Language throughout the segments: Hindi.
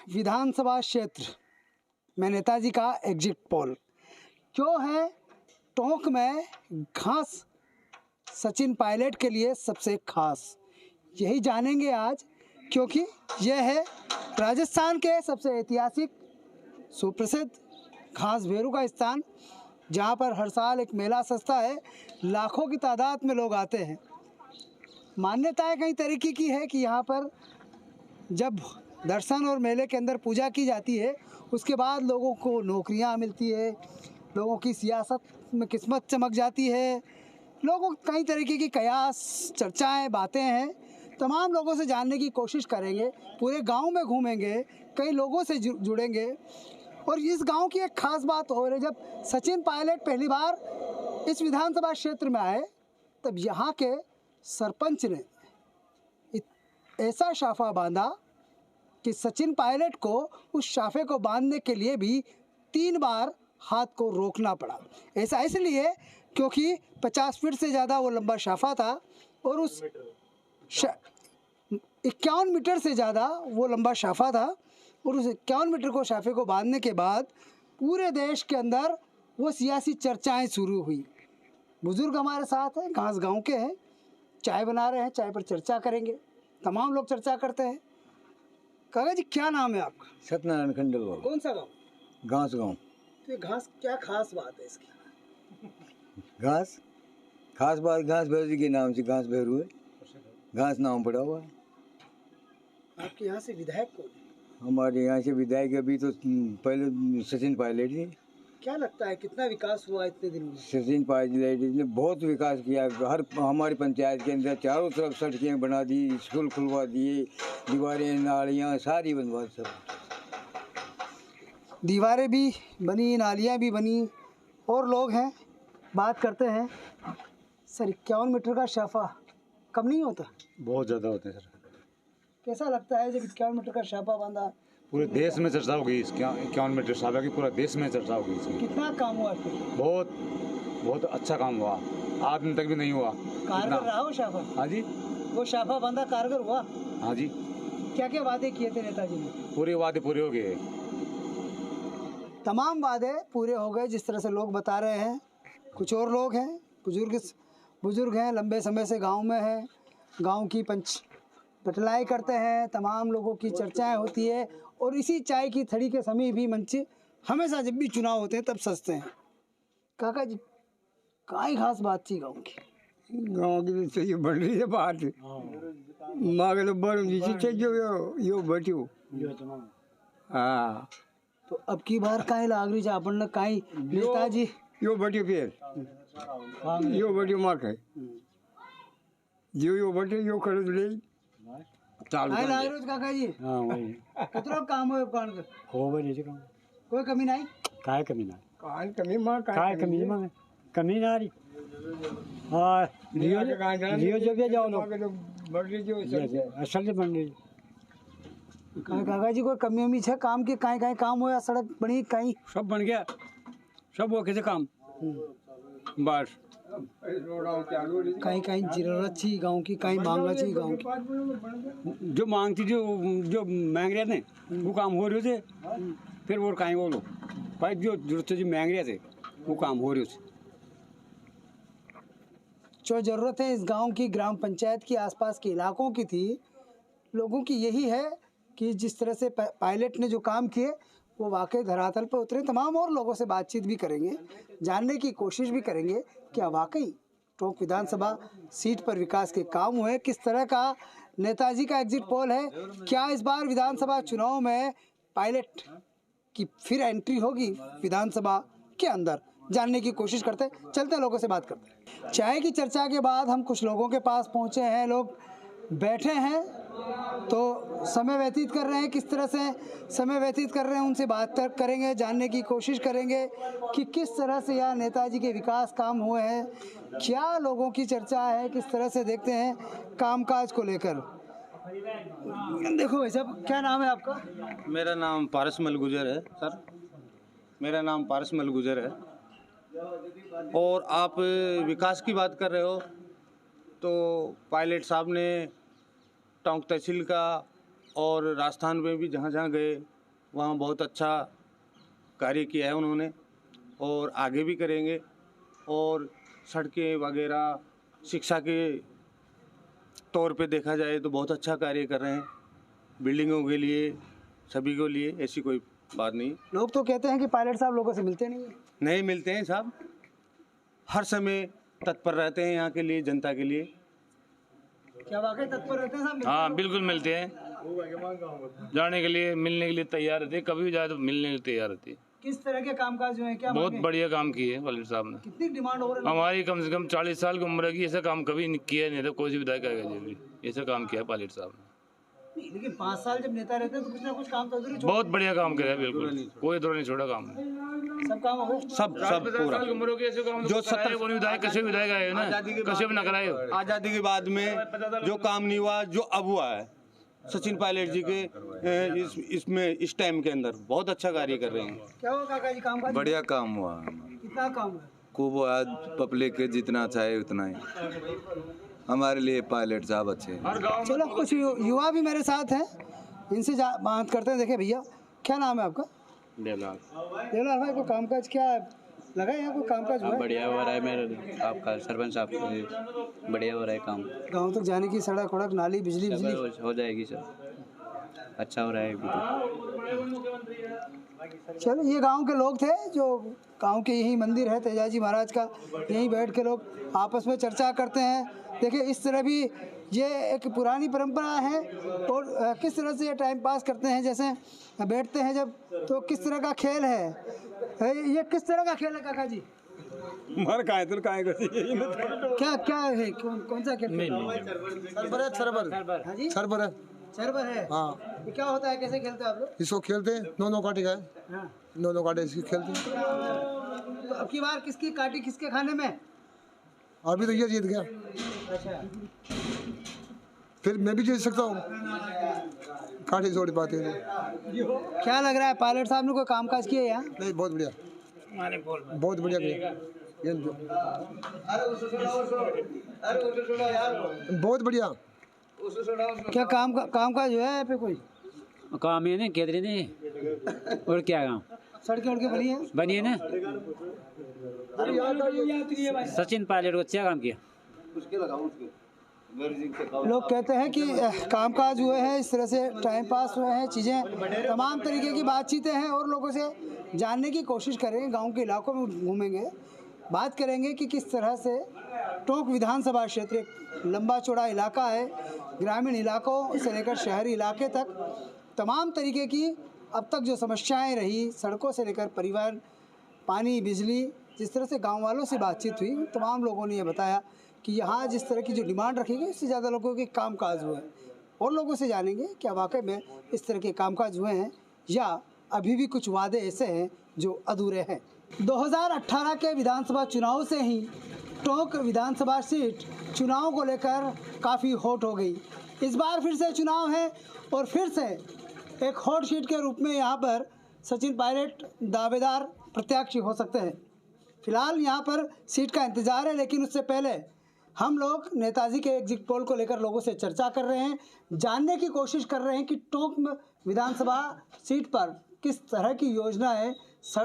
विधानसभा क्षेत्र में नेताजी का एग्जिट पोल क्यों है टोंक में घास सचिन पायलट के लिए सबसे खास, यही जानेंगे आज, क्योंकि यह है राजस्थान के सबसे ऐतिहासिक सुप्रसिद्ध घास भेरू का स्थान, जहां पर हर साल एक मेला सजता है, लाखों की तादाद में लोग आते हैं। मान्यताएं कई तरीके की है कि यहाँ पर जब दर्शन और मेले के अंदर पूजा की जाती है, उसके बाद लोगों को नौकरियाँ मिलती है, लोगों की सियासत में किस्मत चमक जाती है, लोगों कई तरीके की कयास चर्चाएं बातें हैं। तमाम लोगों से जानने की कोशिश करेंगे, पूरे गांव में घूमेंगे, कई लोगों से जुड़ेंगे। और इस गांव की एक खास बात हो रही है, जब सचिन पायलट पहली बार इस विधानसभा क्षेत्र में आए, तब यहाँ के सरपंच ने ऐसा शाफा बांधा कि सचिन पायलट को उस शाफे को बांधने के लिए भी 3 बार हाथ को रोकना पड़ा। ऐसा इसलिए क्योंकि 50 फीट से ज़्यादा वो लंबा शाफा था और उस 51 मीटर से ज़्यादा वो लंबा शाफा था, और उस 51 मीटर को शाफे को बांधने के बाद पूरे देश के अंदर वो सियासी चर्चाएं शुरू हुई। बुजुर्ग हमारे साथ हैं, घास गांव के हैं, चाय बना रहे हैं, चाय पर चर्चा करेंगे, तमाम लोग चर्चा करते हैं। काका जी, क्या नाम है आपका? सत्यनारायण खंडेलवाल। कौन सा गांव? घास गांव। तो ये घास क्या खास बात है इसकी? घास खास बात घास भेरू के नाम से घास भेरू है, घास नाम पड़ा हुआ है। आपके यहाँ से विधायक कौन है? हमारे यहाँ से विधायक अभी तो पहले सचिन पायलट जी। क्या लगता है कितना विकास हुआ इतने दिनों में? सचिन पायलट ने बहुत विकास किया। हर हमारी पंचायत के अंदर चारों तरफ सड़कें बना दी, स्कूल खुलवा दिए, दीवारें नालियाँ सारी बनवा, सब दीवारें भी बनी, नालियाँ भी बनी, और लोग हैं, बात करते हैं। सर 51 मीटर का शाफा कम नहीं होता? बहुत ज़्यादा होते हैं सर। कैसा लगता है जब 51 मीटर का शाफा बांधा? पूरे देश में चर्चा होगी इस 51 मीटर शाफा की, पूरा देश में चर्चा होगी इसकी। कितना काम हुआ इसके? बहुत अच्छा काम हुआ, आज दिन तक भी नहीं हुआ। कारगर रहा वो शाफा? हाँ जी। वो शाफा बांधा कारगर हुआ? हाँ जी। क्या क्या वादे किए थे नेताजी ने? पूरे वादे पूरे हो गए, तमाम वादे पूरे हो गए जिस तरह से लोग बता रहे हैं। कुछ और लोग हैं, बुजुर्ग हैं, लंबे समय से गांव में हैं, गांव की बटलाई करते हैं, तमाम लोगों की चर्चाएं होती है, और इसी चाय की थड़ी के समय भी मंच हमेशा जब भी चुनाव होते हैं तब सजते हैं। काका जी, काई खास बात थी गाँव की? गाँव की तो ये बढ़ रही है बात, मांगे तो बड़ नीचे थे जो यो बैठो। हाँ, तो अब की बार काई लाग रही अपन ने काई नेताजी यो बैठो फिर यो बैठो मार के यो बैठो यो कर ले चालू काई लाग रही काका जी? हाँ वही कितना काम है कान का? हो गई जी काम, कोई कमी नहीं? काय कमी ना, कान कमी मार काय कमी मांगे, कमी ना रही। हाँ लियो जो भी जाओ लोग बढ़ रही जो असल से बन रही। काका जी, कोई कमी उमी है काम की? काई काम हो या सड़क बनी काई? सब बन गया, सब वो कैसे काम बस। काई जरूरत थी गांव की, काई मांगा थी गांव की? जो मांगती जो मांग रहे थे वो काम हो रहे थे, फिर वो काई बोलो भाई जो जरूरत जो मांग रहे थे वो काम हो रहे थे। जो ज़रूरत है इस गांव की, ग्राम पंचायत की, आसपास के इलाकों की थी, लोगों की यही है कि जिस तरह से पायलट ने जो काम किए वो वाकई धरातल पर उतरे। तमाम और लोगों से बातचीत भी करेंगे, जानने की कोशिश भी करेंगे क्या वाकई टोंक विधानसभा सीट पर विकास के काम हुए, किस तरह का नेताजी का एग्जिट पोल है, क्या इस बार विधानसभा चुनाव में पायलट की फिर एंट्री होगी विधानसभा के अंदर, जानने की कोशिश करते हैं। चलते हैं, लोगों से बात करते हैं। चाय की चर्चा के बाद हम कुछ लोगों के पास पहुंचे हैं, लोग बैठे हैं तो समय व्यतीत कर रहे हैं, किस तरह से समय व्यतीत कर रहे हैं उनसे बात करेंगे, जानने की कोशिश करेंगे कि किस तरह से यहाँ नेताजी के विकास काम हुए हैं, क्या लोगों की चर्चा है, किस तरह से देखते हैं कामकाज को लेकर। देखो भाई साहब, क्या नाम है आपका? मेरा नाम पारस मलगुजर है सर, मेरा नाम पारस मलगुजर है। और आप विकास की बात कर रहे हो तो पायलट साहब ने टोंक तहसील का और राजस्थान में भी जहाँ जहाँ गए वहाँ बहुत अच्छा कार्य किया है उन्होंने और आगे भी करेंगे। और सड़कें वगैरह शिक्षा के तौर पे देखा जाए तो बहुत अच्छा कार्य कर रहे हैं, बिल्डिंगों के लिए सभी को लिए, ऐसी कोई बात नहीं। लोग तो कहते हैं कि पायलट साहब लोगों से मिलते नहीं है। नहीं मिलते हैं साहब, हर समय तत्पर रहते हैं यहाँ के लिए, जनता के लिए। क्या वाकई तत्पर रहते हैं साहब? हाँ बिल्कुल मिलते हैं, जाने के लिए मिलने के लिए तैयार रहते हैं, कभी भी जाए तो मिलने के लिए तैयार रहती है। किस तरह के कामकाज जो है, क्या बहुत मांगे? बढ़िया काम किए हैं पायलट साहब ने। कितनी डिमांड हो रही है? हमारी कम से कम 40 साल की उम्र की ऐसा काम कभी नहीं किया नहीं था, कोई सी विधायक आएगा जी भी ऐसा काम किया है पायलट साहब ने। नहीं, लेकिन 5 साल जब नेता रहते हैं तो कुछ ना कुछ काम तो जरूर बहुत बढ़िया काम किया है, बिल्कुल कोई दौर नहीं छोड़ा काम। सब काम हो गए। सब पूरा साल की उम्र के ऐसे काम जो जो 70 कोई विधायक कैसे विधायक आए ना, कैसे भी ना कराए। आज़ादी के बाद में जो काम नहीं हुआ, जो अब हुआ है सचिन पायलट जी के इस टाइम के अंदर बहुत अच्छा कार्य कर रहे हैं। क्या हुआ काका जी कामकाज? बढ़िया काम हुआ। कितना काम है? खूब हुआ, पब्लिक के जितना चाहे उतना ही हमारे लिए पायलट साहब अच्छे हैं। चलो कुछ युवा भी मेरे साथ हैं, इनसे बात करते हैं। देखिए भैया, क्या नाम है आपका? देवलाल भाई, को कामकाज क्या लगा यहाँ को कामकाज हुआ है? बढ़िया हो रहा है मेरे आपका सरपंच साहब, बढ़िया हो रहा है काम। गांव तक जाने की सड़क वड़क नाली बिजली बिजली हो जाएगी सर, अच्छा हो रहा है अभी तो। चलो, ये गांव के लोग थे, जो गांव के यही मंदिर है तेजाजी महाराज का, यहीं बैठ के लोग आपस में चर्चा करते हैं। देखिए, इस तरह भी ये एक पुरानी परंपरा है और किस तरह से ये टाइम पास करते हैं। जैसे बैठते हैं जब, तो किस तरह का खेल है ये? किस तरह का खेल है काका जी? मर का तो काय क्या क्या है? कौन सा खेल? सरबर हाँ जी, सरबर सर्वर है। हाँ, ये क्या होता है, कैसे खेलते हैं आप लोग? इसको खेलते हैं, नौ काटे का है, हाँ, नौ काटे इसकी खेलते हैं। तो अब की बार किसकी काटी किसके खाने में? अभी तो ये जीत गया, अच्छा, फिर मैं भी जीत सकता हूँ, काटे जोड़ पाते हैं। क्या लग रहा है, पायलट साहब ने कोई कामकाज किया यहाँ? नहीं, बहुत बढ़िया, बहुत बढ़िया किया, बहुत बढ़िया। क्या कामकाज हुआ है यहाँ पे कोई? काम है ना केंद्र ने, और क्या काम सड़कें उड़के बनी है? बनिए ना। सचिन पायलट को अच्छा काम किया। लोग कहते हैं कि कामकाज हुए हैं, इस तरह से टाइम पास हुए हैं, चीज़ें तमाम तरीके की बातचीतें हैं और लोगों से जानने की कोशिश करेंगे। गांव के इलाकों में घूमेंगे, बात करेंगे कि किस तरह से टोंक विधानसभा क्षेत्र एक लंबा चौड़ा इलाका है, ग्रामीण इलाकों से लेकर शहरी इलाके तक तमाम तरीके की अब तक जो समस्याएं रही, सड़कों से लेकर परिवहन, पानी, बिजली, जिस तरह से गांव वालों से बातचीत हुई, तमाम लोगों ने ये बताया कि यहाँ जिस तरह की जो डिमांड रखी गई, उससे ज़्यादा लोगों के कामकाज हुए हैं। और लोगों से जानेंगे क्या वाकई में इस तरह के कामकाज हुए हैं या अभी भी कुछ वादे ऐसे हैं जो अधूरे हैं। 2018 के विधानसभा चुनाव से ही टोंक विधानसभा सीट चुनाव को लेकर काफ़ी हॉट हो गई। इस बार फिर से चुनाव है और फिर से एक हॉट सीट के रूप में यहाँ पर सचिन पायलट दावेदार प्रत्याशी हो सकते हैं। फिलहाल यहाँ पर सीट का इंतज़ार है, लेकिन उससे पहले हम लोग नेताजी के एग्जिट पोल को लेकर लोगों से चर्चा कर रहे हैं, जानने की कोशिश कर रहे हैं कि टोंक विधानसभा सीट पर किस तरह की योजनाएं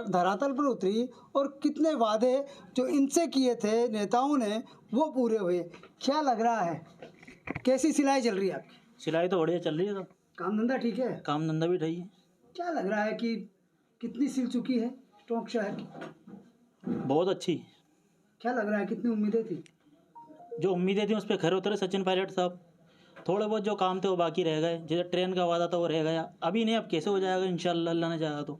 धरातल पर उतरी और कितने वादे जो इनसे किए थे नेताओं ने वो पूरे हुए। क्या लग रहा है, कैसी सिलाई चल रही है आपकी? सिलाई तो बढ़िया चल रही है, तो काम धंधा ठीक है? काम धंधा भी ठीक है। क्या लग रहा है कि कितनी सिल चुकी है टोंक शहर की? बहुत अच्छी। क्या लग रहा है, कितनी उम्मीदें थी? जो उम्मीदें थी उस पर खरे उतरे सचिन पायलट साहब। थोड़े बहुत जो काम थे वो बाकी रह गए, जैसे ट्रेन का वादा था वो रह गया, अभी नहीं, अब कैसे हो जाएगा इंशाल्लाह, अल्लाह ने चाहा तो।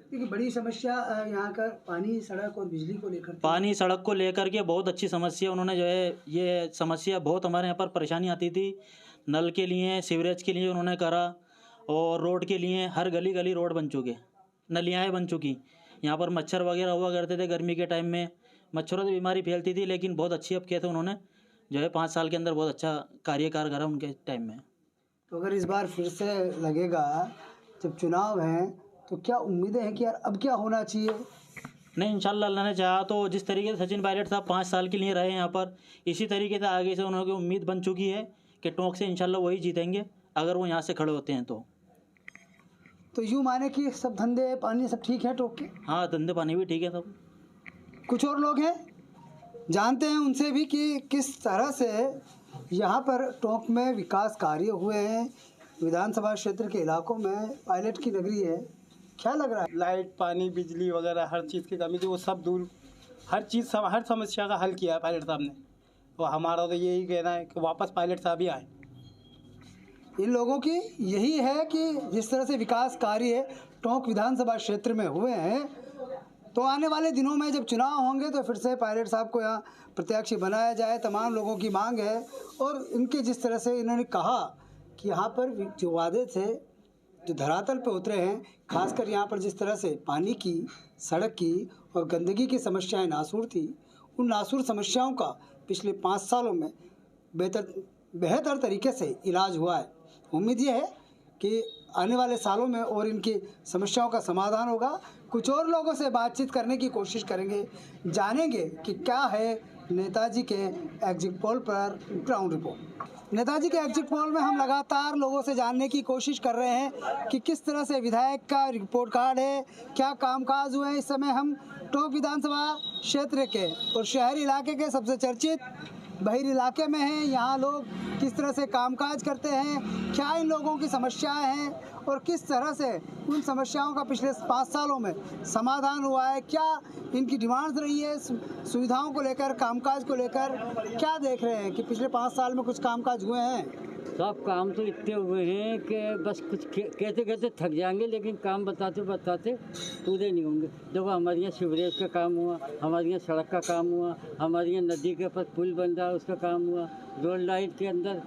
देखिए, बड़ी समस्या यहाँ का पानी, सड़क और बिजली को लेकर थी। पानी सड़क को लेकर के बहुत अच्छी समस्या उन्होंने जो है, ये समस्या बहुत हमारे यहाँ पर परेशानी आती थी। नल के लिए, सीवरेज के लिए उन्होंने करा, और रोड के लिए हर गली गली रोड बन चुके, नलियाँ बन चुकी। यहाँ पर मच्छर वगैरह हुआ करते थे गर्मी के टाइम में, मच्छरों से बीमारी फैलती थी, लेकिन बहुत अच्छी अब कहते उन्होंने जो है 5 साल के अंदर बहुत अच्छा कार्यकाल करा उनके टाइम में। तो अगर इस बार फिर से लगेगा जब चुनाव हैं, तो क्या उम्मीदें हैं कि यार अब क्या होना चाहिए? नहीं, इंशाल्लाह अल्लाह ने चाहा तो जिस तरीके से सचिन पायलट साहब 5 साल के लिए रहे यहाँ पर, इसी तरीके से आगे से उन्होंने उम्मीद बन चुकी है कि टोंक से इंशाल्लाह वही जीतेंगे अगर वो यहाँ से खड़े होते हैं तो। तो यूँ माने कि सब धंधे पानी सब ठीक है टोंक के? हाँ, धंधे पानी भी ठीक है सब। कुछ और लोग हैं, जानते हैं उनसे भी कि किस तरह से यहाँ पर टोंक में विकास कार्य हुए हैं। विधानसभा क्षेत्र के इलाकों में पायलट की नगरी है, क्या लग रहा है? लाइट, पानी, बिजली वगैरह हर चीज़ की कमी थी, वो सब दूर, हर चीज़ हर समस्या का हल किया है पायलट साहब ने। तो हमारा तो यही कहना है कि वापस पायलट साहब ही आए। इन लोगों की यही है कि जिस तरह से विकास कार्य टोंक विधानसभा क्षेत्र में हुए हैं, तो आने वाले दिनों में जब चुनाव होंगे तो फिर से पायलट साहब को यहाँ प्रत्याशी बनाया जाए, तमाम लोगों की मांग है। और इनके जिस तरह से इन्होंने कहा कि यहाँ पर जो वादे थे जो धरातल पे उतरे हैं, खासकर यहाँ पर जिस तरह से पानी की, सड़क की और गंदगी की समस्याएं नासूर थी, उन नासूर समस्याओं का पिछले 5 सालों में बेहतर तरीके से इलाज हुआ है। उम्मीद ये है कि आने वाले सालों में और इनकी समस्याओं का समाधान होगा। कुछ और लोगों से बातचीत करने की कोशिश करेंगे, जानेंगे कि क्या है नेताजी के एग्जिट पोल पर ग्राउंड रिपोर्ट। नेताजी के एग्जिट पोल में हम लगातार लोगों से जानने की कोशिश कर रहे हैं कि किस तरह से विधायक का रिपोर्ट कार्ड है, क्या कामकाज हुए हैं। इस समय हम टोंक विधानसभा क्षेत्र के और शहरी इलाके के सबसे चर्चित बहिर इलाके में हैं। यहाँ लोग किस तरह से कामकाज करते हैं, क्या इन लोगों की समस्याएं हैं और किस तरह से उन समस्याओं का पिछले 5 सालों में समाधान हुआ है, क्या इनकी डिमांड्स रही है, सुविधाओं को लेकर, कामकाज को लेकर क्या देख रहे हैं कि पिछले 5 साल में कुछ कामकाज हुए हैं। सब काम तो इतने हुए हैं कि बस कुछ कहते कहते थक जाएंगे, लेकिन काम बताते बताते पूरे नहीं होंगे। देखो हमारे यहाँ सीवरेज का काम हुआ, हमारे यहाँ सड़क का काम हुआ, हमारे यहाँ नदी के ऊपर पुल बन रहा है उसका काम हुआ, रोड लाइट के अंदर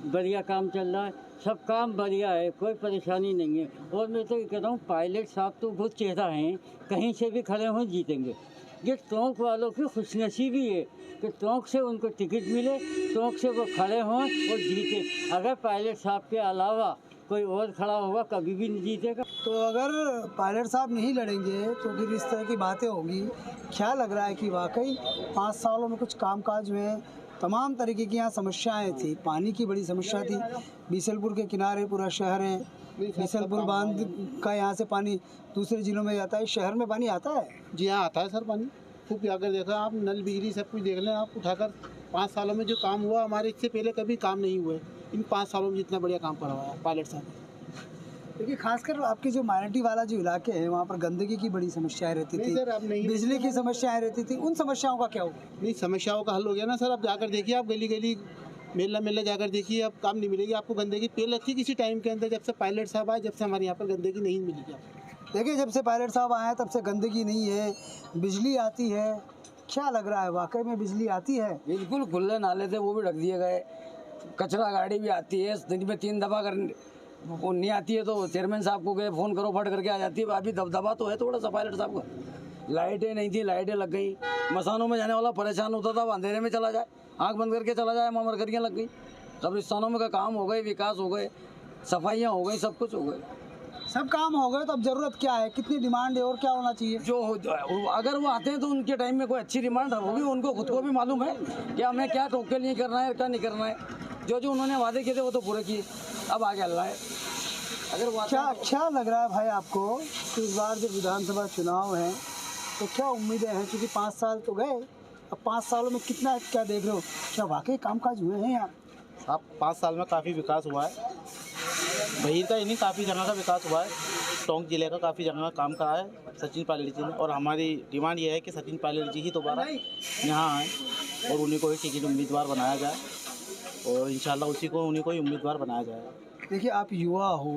बढ़िया काम चल रहा है, सब काम बढ़िया है, कोई परेशानी नहीं है। और मैं तो ये कहता हूँ पायलट साहब तो बहुत चेहरा हैं, कहीं से भी खड़े हों जीतेंगे। ये टोंक वालों की खुशनसीबी है कि टोंक से उनको टिकट मिले, टोंक से वो खड़े हों और जीते। अगर पायलट साहब के अलावा कोई और खड़ा होगा कभी भी नहीं जीतेगा। तो अगर पायलट साहब नहीं लड़ेंगे तो फिर इस तरह की बातें होगी। क्या लग रहा है कि वाकई 5 सालों में कुछ कामकाज हुए, तमाम तरीके की यहाँ समस्याएं थी। पानी की बड़ी समस्या थी, बीसलपुर के किनारे पूरा शहर है, बीसलपुर बांध का यहाँ से पानी दूसरे जिलों में जाता है। शहर में पानी आता है? जी हाँ, आता है सर पानी खूब। जाकर देखा आप, नल बिजली सब कुछ देख लें आप उठाकर। 5 सालों में जो काम हुआ हमारे, इससे पहले कभी काम नहीं हुए। इन 5 सालों में जितना बढ़िया काम करवाया पायलट साहब। देखिए, खासकर आपके जो माइनॉरिटी वाला जो इलाके है वहाँ पर गंदगी की बड़ी समस्याएं रहती थी, बिजली की समस्याएं रहती थी, उन समस्याओं का क्या हुआ? नहीं, समस्याओं का हल हो गया ना सर। अब जाकर देखिए, आप गली गली मेला मेला जाकर देखिए, अब काम नहीं मिलेगी आपको गंदगी। पहले थी किसी टाइम के अंदर, जब से पायलट साहब आए, जब से हमारे यहाँ पर गंदगी नहीं मिलेगी आपको। देखिए, जब से पायलट साहब आए हैं तब से गंदगी नहीं है, बिजली आती है। क्या लग रहा है, वाकई में बिजली आती है? बिल्कुल, खुले नाले थे वो भी ढक दिए गए, कचरा गाड़ी भी आती है, दिन में 3 दफ़ा कर वो नहीं आती है तो चेयरमैन साहब को गए फ़ोन करो, फट करके आ जाती है। अभी दबदबा तो है थोड़ा सा पायलट साहब का। लाइटें नहीं थी, लाइटें लग गई। मसानों में जाने वाला परेशान होता था, अंधेरे में चला जाए, आँख बंद करके चला जाए, मरकरियाँ लग गई। कब्रिस्तानों में का काम हो गए, विकास हो गए, सफाइयाँ हो गई, सब कुछ हो गए, सब काम हो गए। तो अब ज़रूरत क्या है, कितनी डिमांड है और क्या होना चाहिए? जो अगर वो आते हैं तो उनके टाइम में कोई अच्छी डिमांड होगी, उनको खुद को भी मालूम है कि हमें क्या टोक के लिए करना है, क्या नहीं करना है। जो जो उन्होंने वादे किए थे वो तो पूरे किए, अब आगे अल्लाह है। अगर वो क्या लग रहा है भाई आपको कि इस बार जब विधानसभा चुनाव है तो क्या उम्मीदें हैं? क्योंकि 5 साल तो गए, अब 5 सालों में कितना क्या देख रहे हो, क्या वाकई कामकाज हुए हैं यहाँ? आप 5 साल में काफ़ी विकास हुआ है, बहिर का ही नहीं काफ़ी जगह का विकास हुआ है। टोंक जिले का काफ़ी जगह का काम करा है सचिन पायलट जी ने। और हमारी डिमांड ये है कि सचिन पायलट जी ही दोबारा यहाँ आए और उन्हीं को ही टिकट उम्मीदवार बनाया जाए, और इंशाल्लाह उन्हीं को ही उम्मीदवार बनाया जाए। देखिए, आप युवा हो,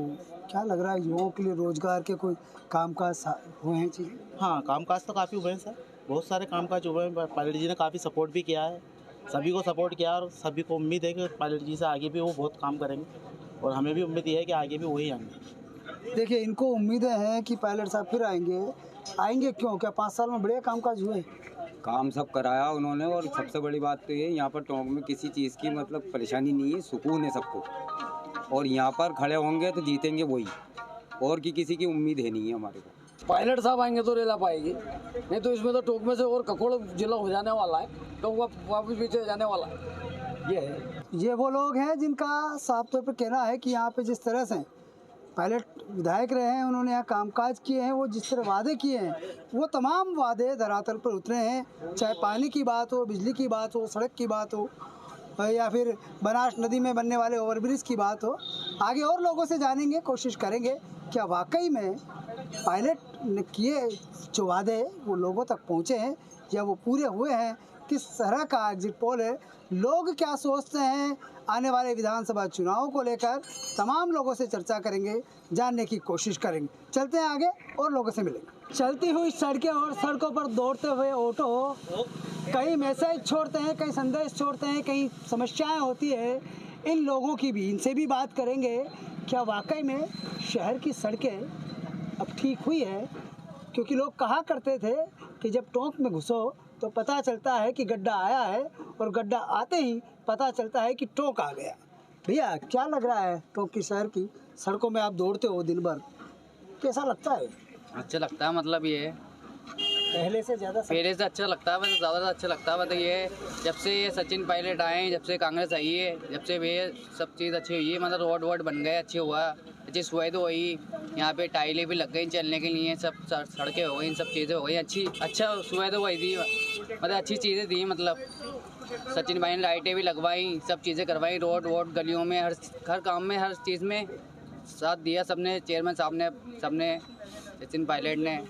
क्या लग रहा है युवाओं के लिए रोजगार के कोई कामकाज हुए हैं चीज़? हाँ, कामकाज तो काफ़ी हुए हैं सर, बहुत सारे कामकाज हुए हैं। पायलट जी ने काफ़ी सपोर्ट भी किया है, सभी को सपोर्ट किया, और सभी को उम्मीद है कि पायलट जी से आगे भी वो बहुत काम करेंगे, और हमें भी उम्मीद है कि आगे भी वही आएंगे। देखिए, इनको उम्मीदें हैं कि पायलट साहब फिर आएंगे क्यों? क्या 5 साल में बढ़िया कामकाज हुए? काम सब कराया उन्होंने, और सबसे बड़ी बात तो ये, यहाँ पर टोंक में किसी चीज़ की मतलब परेशानी नहीं है, सुकून है सबको, और यहाँ पर खड़े होंगे तो जीतेंगे वही, और की किसी की उम्मीद है नहीं है हमारे को। पायलट साहब आएंगे तो रेल आ पाएगी, नहीं तो इसमें तो टोंक में से और ककोड़ जिला हो जाने वाला है, तो वो वापस पीछे जाने वाला है। ये है, ये वो लोग हैं जिनका साफ तौर पर कहना है कि यहाँ पे जिस तरह से पायलट विधायक रहे हैं, उन्होंने यहाँ कामकाज किए हैं, वो जिस तरह वादे किए हैं वो तमाम वादे धरातल पर उतरे हैं। चाहे पानी की बात हो, बिजली की बात हो, सड़क की बात हो, या फिर बनास नदी में बनने वाले ओवरब्रिज की बात हो। आगे और लोगों से जानेंगे, कोशिश करेंगे क्या वाकई में पायलट ने किए जो वादे वो लोगों तक पहुँचे हैं या वो पूरे हुए हैं। किस तरह का एग्जिट पोल है, लोग क्या सोचते हैं आने वाले विधानसभा चुनाव को लेकर, तमाम लोगों से चर्चा करेंगे, जानने की कोशिश करेंगे। चलते हैं आगे और लोगों से मिलेंगे। चलती हुई सड़कें और सड़कों पर दौड़ते हुए ऑटो कई मैसेज छोड़ते हैं, कई संदेश छोड़ते हैं, कई समस्याएं होती है इन लोगों की भी। इनसे भी बात करेंगे क्या वाकई में शहर की सड़कें अब ठीक हुई है, क्योंकि लोग कहा करते थे कि जब टोंक में घुसो तो पता चलता है कि गड्ढा आया है और गड्ढा आते ही पता चलता है कि टोंक आ गया। भैया क्या लग रहा है टोंक की शहर की सड़कों में आप दौड़ते हो दिन भर, कैसा लगता है? अच्छा लगता है, मतलब ये पहले से ज़्यादा अच्छा लगता है, वैसे ज़्यादा अच्छा लगता है। मतलब ये जब से ये सचिन पायलट आए, जब से कांग्रेस आई है, जब से वे सब चीज़ अच्छी हुई है, मतलब रोड वोड बन गए, अच्छे हुआ, अच्छी सुविधा हुई, यहाँ पे टाइलें भी लग गई चलने के लिए, सब सड़कें हो गई, सब चीज़ें हो गई, अच्छा सुविधा हुई थी, मतलब अच्छी चीज़ें दी। मतलब सचिन भाई ने लाइटें भी लगवाई, सब चीज़ें करवाई, रोड वोड गलियों में हर काम में, हर चीज़ में साथ दिया सबने, चेयरमैन साहब ने, सबने, सचिन पायलट ने।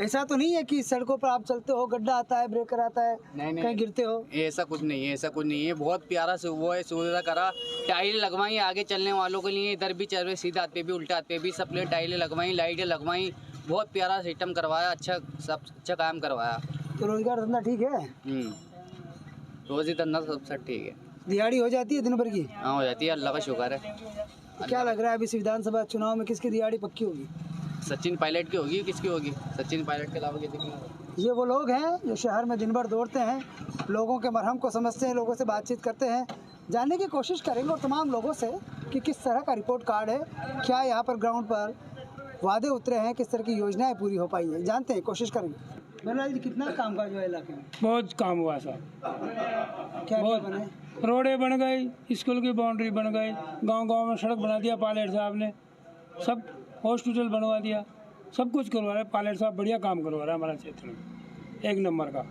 ऐसा तो नहीं है कि सड़कों पर आप चलते हो गड्ढा आता है, ब्रेकर आता है, कहीं गिरते हो? ऐसा कुछ नहीं है, ऐसा कुछ नहीं है। बहुत प्यारा से वो है, सुविधा करा, टाइलें लगवाई आगे चलने वालों के लिए, इधर भी चल रहे सीधा हाथ पे भी उल्टा हाथ पे भी, सब टाइलें लगवाई, लाइटें लगवाई, बहुत प्यारा सिस्टम करवाया, अच्छा सब अच्छा काम करवाया। तो रोजगार धंधा ठीक है? रोजी धंधा सब ठीक है। दिहाड़ी हो जाती है दिन भर की? हाँ हो जाती है, अल्लाह का शुक्र है। तो क्या लग रहा है अभी इस विधानसभा चुनाव में किसकी दिहाड़ी पक्की होगी? सचिन पायलट की होगी, किसकी होगी? सचिन पायलट के अलावा किसी की? ये वो लोग हैं जो शहर में दिन भर दौड़ते हैं, लोगों के मरहम को समझते हैं, लोगों से बातचीत करते हैं। जानने की कोशिश करेंगे और तमाम लोगों से कि किस तरह का रिपोर्ट कार्ड है, क्या यहाँ पर ग्राउंड पर वादे उतरे हैं, किस तरह की योजनाएं पूरी हो पाई है, जानते हैं, कोशिश करेंगे। जी कितना काम काज हुआ इलाके में? बहुत काम हुआ साहब, क्या बने? रोडें बन गई, स्कूल की बाउंड्री बन गई, गांव-गांव में सड़क बना दिया पायलट साहब ने, सब हॉस्पिटल बनवा दिया, सब कुछ करवा रहा है पायलट साहब, बढ़िया काम करवा रहा है हमारा क्षेत्र में, एक नंबर का।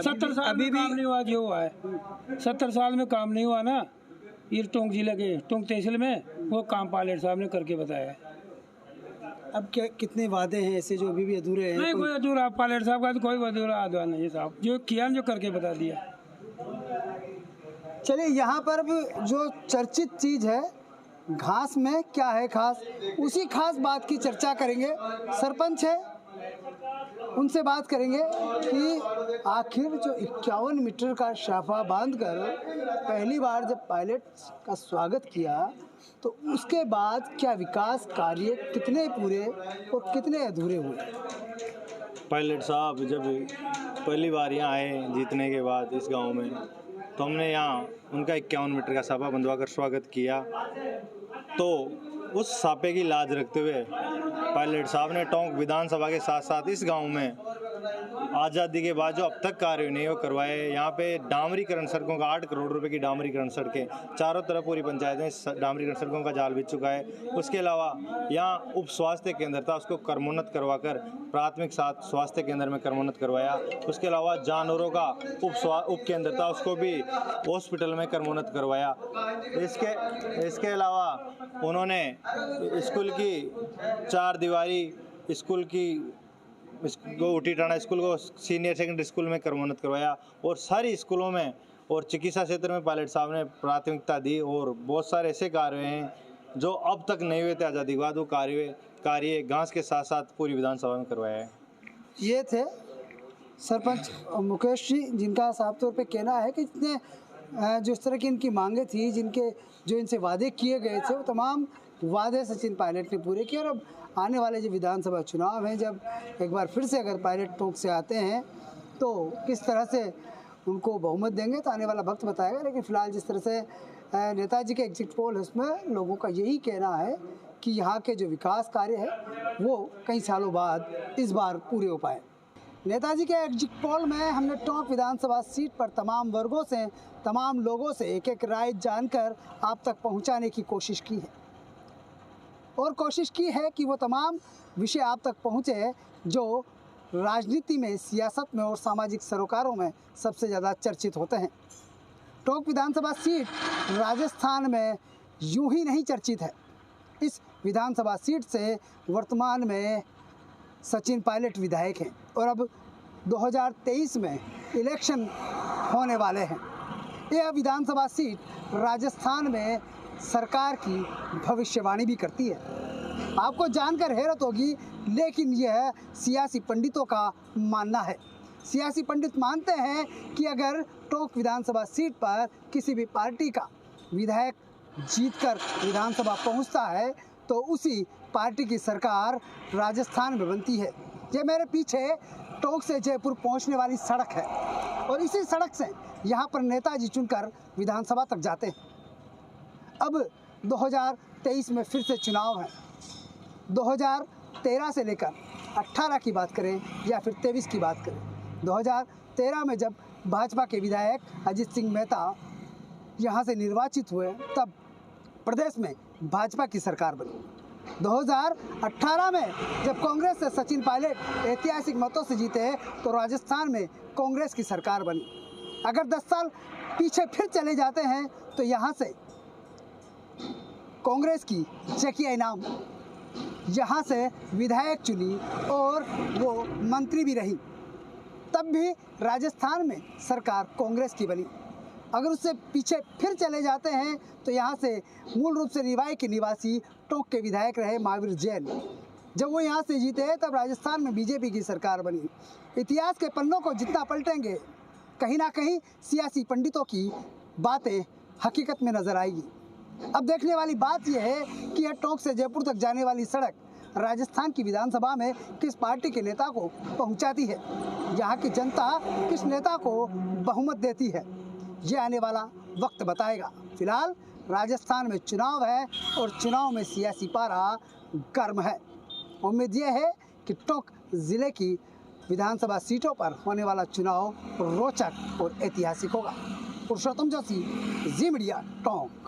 70 साल में काम नहीं हुआ जो हुआ है, 70 साल में काम नहीं हुआ ना, ये टोंक जिले के टोंक तहसील में, वो काम पायलट साहब ने करके बताया है। अब क्या कितने वादे हैं ऐसे जो अभी भी अधूरे हैं? नहीं कोई अधूरा, पायलट साहब का तो कोई अधूरा आधा नहीं है साहब, जो किया जो करके बता दिया। चलिए यहाँ पर जो चर्चित चीज़ है घास में क्या है खास, उसी खास बात की चर्चा करेंगे। सरपंच है, उनसे बात करेंगे कि आखिर जो 51 मीटर का शाफा बांधकर पहली बार जब पायलट का स्वागत किया तो उसके बाद क्या विकास कार्य कितने पूरे और कितने अधूरे हुए? पायलट साहब जब पहली बार यहाँ आए जीतने के बाद इस गांव में, तो हमने यहाँ उनका 51 मीटर का साफा बंधवा कर स्वागत किया। तो उस साफे की लाज रखते हुए पायलट साहब ने टोंक विधानसभा के साथ साथ इस गांव में आज़ादी के बाद जो अब तक कार्य नहीं वो करवाए। यहाँ पे डामरीकरण सड़कों का 8 करोड़ रुपए की डामरीकरण सड़कें, चारों तरफ पूरी पंचायत में डामरीकरण सड़कों का जाल बिछ चुका है। उसके अलावा यहाँ उप स्वास्थ्य केंद्र था, उसको कर्मोन्नत करवाकर प्राथमिक स्वास्थ्य केंद्र में कर्मोन्नत करवाया। उसके अलावा जानवरों का उप केंद्र था, उसको भी हॉस्पिटल में कर्मोन्नत करवाया। इसके अलावा उन्होंने स्कूल की 4 दीवारी स्कूल की उटी टाणा स्कूल को सीनियर सेकेंडरी स्कूल में कर्मोन्नत करवाया और सारी स्कूलों में और चिकित्सा क्षेत्र में पायलट साहब ने प्राथमिकता दी। और बहुत सारे ऐसे कार्य हैं जो अब तक नहीं हुए थे आज़ादी के बाद, वो कार्य घास के साथ साथ पूरी विधानसभा में करवाया है। ये थे सरपंच मुकेश जी, जिनका साफ तौर पे कहना है कि जितने जिस तरह की इनकी मांगे थी, जो इनसे वादे किए गए थे, वो तमाम वादे सचिन पायलट ने पूरे किए। और अब आने वाले जो विधानसभा चुनाव हैं, जब एक बार फिर से अगर पायलट टोंक से आते हैं तो किस तरह से उनको बहुमत देंगे तो आने वाला वक्त बताएगा। लेकिन फ़िलहाल जिस तरह से नेताजी के एग्जिट पोल है उसमें लोगों का यही कहना है कि यहाँ के जो विकास कार्य है वो कई सालों बाद इस बार पूरे हो पाए। नेताजी के एग्जिट पोल में हमने टोंक विधानसभा सीट पर तमाम वर्गों से, तमाम लोगों से एक एक राय जानकर आप तक पहुँचाने की कोशिश की है। और कोशिश की है कि वो तमाम विषय आप तक पहुँचे जो राजनीति में, सियासत में और सामाजिक सरोकारों में सबसे ज़्यादा चर्चित होते हैं। टोंक विधानसभा सीट राजस्थान में यूं ही नहीं चर्चित है। इस विधानसभा सीट से वर्तमान में सचिन पायलट विधायक हैं और अब 2023 में इलेक्शन होने वाले हैं। यह विधानसभा सीट राजस्थान में सरकार की भविष्यवाणी भी करती है। आपको जानकर हैरत होगी, लेकिन यह सियासी पंडितों का मानना है। सियासी पंडित मानते हैं कि अगर टोंक विधानसभा सीट पर किसी भी पार्टी का विधायक जीतकर विधानसभा पहुंचता है तो उसी पार्टी की सरकार राजस्थान में बनती है। ये मेरे पीछे टोंक से जयपुर पहुंचने वाली सड़क है और इसी सड़क से यहाँ पर नेताजी चुनकर विधानसभा तक जाते हैं। अब 2023 में फिर से चुनाव है। 2013 से लेकर 18 की बात करें या फिर 23 की बात करें, 2013 में जब भाजपा के विधायक अजित सिंह मेहता यहाँ से निर्वाचित हुए तब प्रदेश में भाजपा की सरकार बनी। 2018 में जब कांग्रेस से सचिन पायलट ऐतिहासिक मतों से जीते तो राजस्थान में कांग्रेस की सरकार बनी। अगर 10 साल पीछे फिर चले जाते हैं तो यहाँ से कांग्रेस की चकिया इनाम यहाँ से विधायक चुनी और वो मंत्री भी रही। तब भी राजस्थान में सरकार कांग्रेस की बनी। अगर उससे पीछे फिर चले जाते हैं तो यहाँ से मूल रूप से रिवाई के निवासी टोंक के विधायक रहे महावीर जैन। जब वो यहाँ से जीते तब राजस्थान में बीजेपी की सरकार बनी। इतिहास के पन्नों को जितना पलटेंगे कहीं ना कहीं सियासी पंडितों की बातें हकीकत में नजर आएगी। अब देखने वाली बात यह है कि यह टोंक से जयपुर तक जाने वाली सड़क राजस्थान की विधानसभा में किस पार्टी के नेता को पहुंचाती है, यहाँ की जनता किस नेता को बहुमत देती है, ये आने वाला वक्त बताएगा। फिलहाल राजस्थान में चुनाव है और चुनाव में सियासी पारा गर्म है। उम्मीद यह है कि टोंक ज़िले की विधानसभा सीटों पर होने वाला चुनाव रोचक और ऐतिहासिक होगा। पुरुषोत्तम जोशी, जी मीडिया, टोंक।